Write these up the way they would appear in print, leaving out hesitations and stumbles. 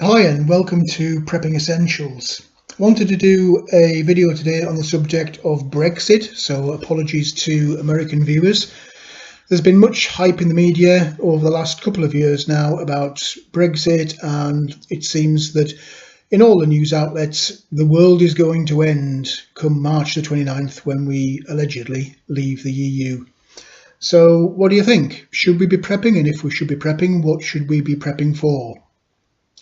Hi and welcome to Prepping Essentials. Wanted to do a video today on the subject of Brexit, so apologies to American viewers. There's been much hype in the media over the last couple of years now about Brexit, and it seems that in all the news outlets the world is going to end come March the 29th when we allegedly leave the EU. So what do you think? Should we be prepping? And if we should be prepping, what should we be prepping for?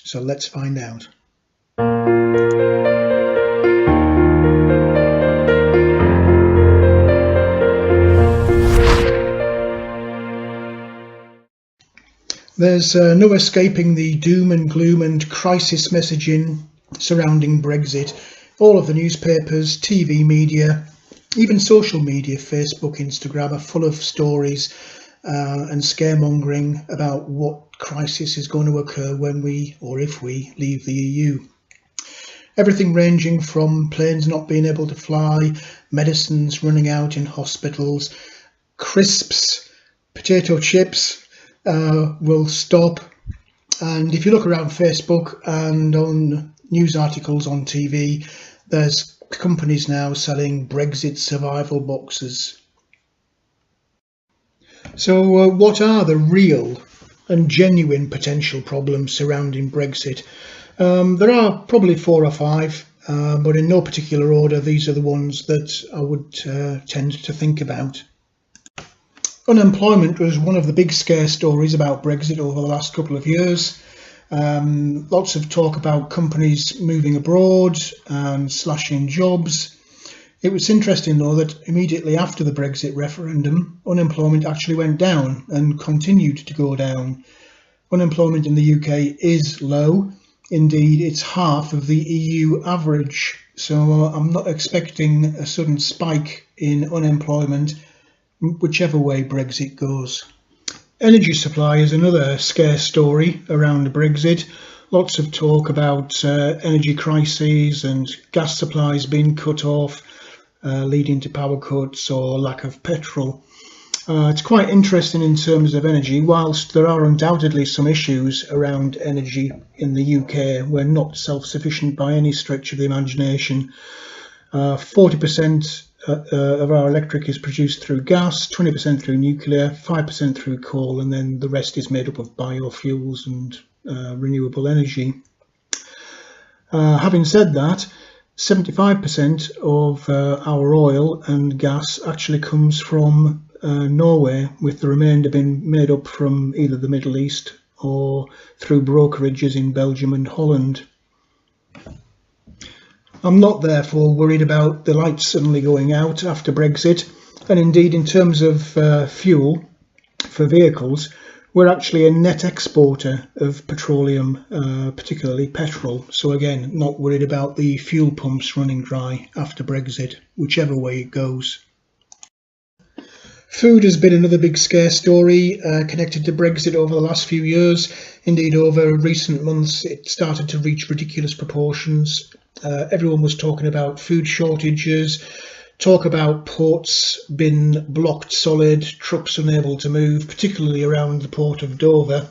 So let's find out. There's no escaping the doom and gloom and crisis messaging surrounding Brexit. All of the newspapers, TV media, even social media, Facebook, Instagram, are full of stories and scaremongering about what crisis is going to occur when we, or if we, leave the EU. Everything ranging from planes not being able to fly, medicines running out in hospitals, crisps, potato chips will stop. And if you look around Facebook and on news articles on TV, there's companies now selling Brexit survival boxes. So what are the real and genuine potential problems surrounding Brexit? There are probably 4 or 5, but in no particular order, these are the ones that I would tend to think about. Unemployment was one of the big scare stories about Brexit over the last couple of years. Lots of talk about companies moving abroad and slashing jobs. It was interesting though that immediately after the Brexit referendum, unemployment actually went down and continued to go down. Unemployment in the UK is low. Indeed, it's half of the EU average. So I'm not expecting a sudden spike in unemployment, whichever way Brexit goes. Energy supply is another scare story around Brexit. Lots of talk about energy crises and gas supplies being cut off, leading to power cuts or lack of petrol. It's quite interesting in terms of energy. Whilst there are undoubtedly some issues around energy in the UK, we're not self-sufficient by any stretch of the imagination. 40% of our electric is produced through gas, 20% through nuclear, 5% through coal, and then the rest is made up of biofuels and renewable energy. Having said that, 75% of our oil and gas actually comes from Norway, with the remainder being made up from either the Middle East or through brokerages in Belgium and Holland. I'm not therefore worried about the lights suddenly going out after Brexit, and indeed in terms of fuel for vehicles, we're actually a net exporter of petroleum, particularly petrol. So again, not worried about the fuel pumps running dry after Brexit, whichever way it goes. Food has been another big scare story connected to Brexit over the last few years. Indeed, over recent months, it started to reach ridiculous proportions. Everyone was talking about food shortages, talk about ports being blocked solid, trucks unable to move, particularly around the port of Dover.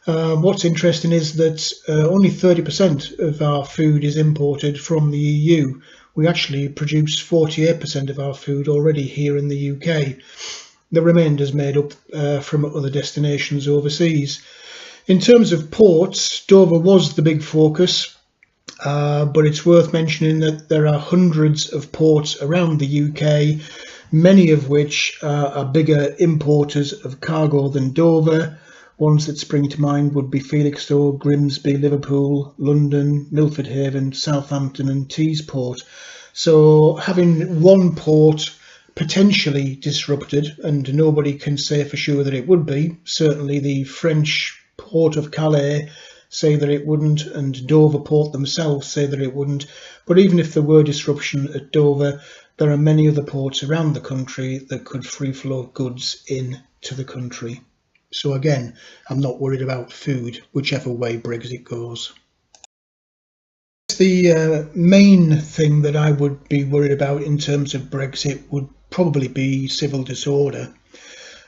What's interesting is that only 30% of our food is imported from the EU. We actually produce 48% of our food already here in the UK. The remainder is made up from other destinations overseas. In terms of ports, Dover was the big focus. But it's worth mentioning that there are hundreds of ports around the UK, many of which are bigger importers of cargo than Dover. Ones that spring to mind would be Felixstowe, Grimsby, Liverpool, London, Milford Haven, Southampton and Teesport. So having one port potentially disrupted, and nobody can say for sure that it would be, certainly the French port of Calais say that it wouldn't, and Dover port themselves say that it wouldn't. But even if there were disruption at Dover, there are many other ports around the country that could free flow goods in to the country. So again, I'm not worried about food, whichever way Brexit goes. The main thing that I would be worried about in terms of Brexit would probably be civil disorder.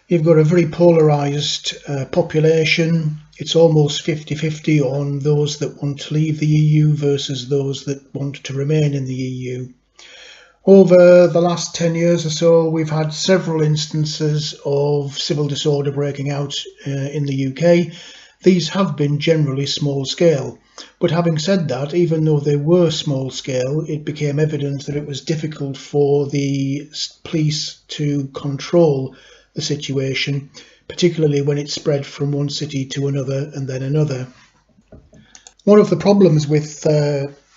You've got a very polarised population. It's almost 50-50 on those that want to leave the EU versus those that want to remain in the EU. Over the last 10 years or so, we've had several instances of civil disorder breaking out in the UK. These have been generally small scale, but having said that, even though they were small scale, it became evident that it was difficult for the police to control the situation, particularly when it spread from one city to another and then another. One of the problems with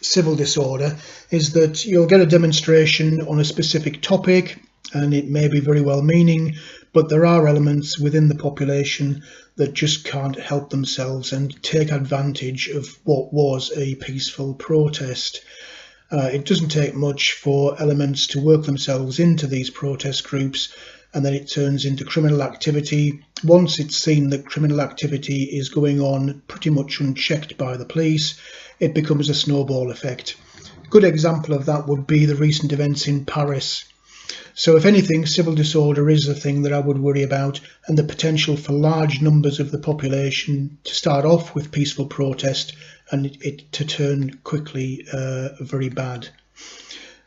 civil disorder is that you'll get a demonstration on a specific topic and it may be very well meaning, but there are elements within the population that just can't help themselves and take advantage of what was a peaceful protest. It doesn't take much for elements to work themselves into these protest groups, and then it turns into criminal activity. Once it's seen that criminal activity is going on pretty much unchecked by the police, it becomes a snowball effect. A good example of that would be the recent events in Paris. So if anything, civil disorder is a thing that I would worry about, and the potential for large numbers of the population to start off with peaceful protest and it to turn quickly very bad.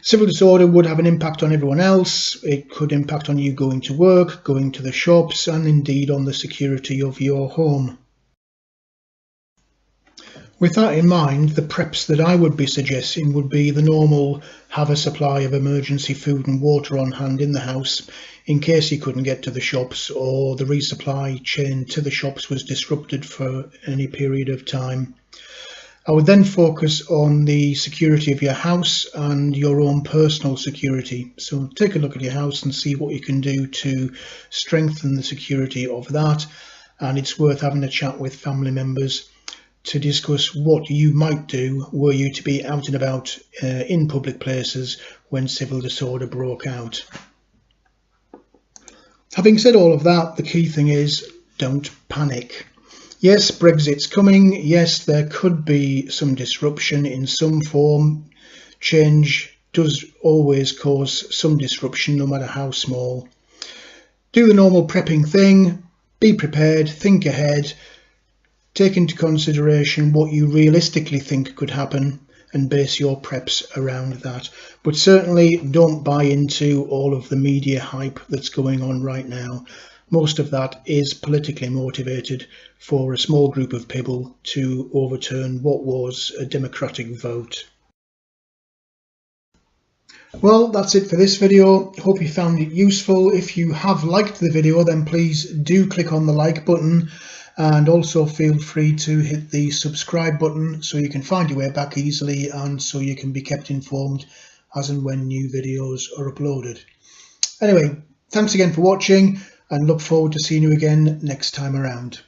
Civil disorder would have an impact on everyone else. It could impact on you going to work, going to the shops, and indeed on the security of your home. With that in mind, the preps that I would be suggesting would be the normal: have a supply of emergency food and water on hand in the house in case you couldn't get to the shops or the resupply chain to the shops was disrupted for any period of time. I would then focus on the security of your house and your own personal security. So take a look at your house and see what you can do to strengthen the security of that. And it's worth having a chat with family members to discuss what you might do were you to be out and about in public places when civil disorder broke out. Having said all of that, the key thing is don't panic. Yes, Brexit's coming. Yes, there could be some disruption in some form. Change does always cause some disruption, no matter how small. Do the normal prepping thing. Be prepared, think ahead. Take into consideration what you realistically think could happen and base your preps around that. But certainly don't buy into all of the media hype that's going on right now. Most of that is politically motivated for a small group of people to overturn what was a democratic vote. Well, that's it for this video. Hope you found it useful. If you have liked the video, then please do click on the like button. And also feel free to hit the subscribe button so you can find your way back easily and so you can be kept informed as and when new videos are uploaded. Anyway, thanks again for watching and look forward to seeing you again next time around.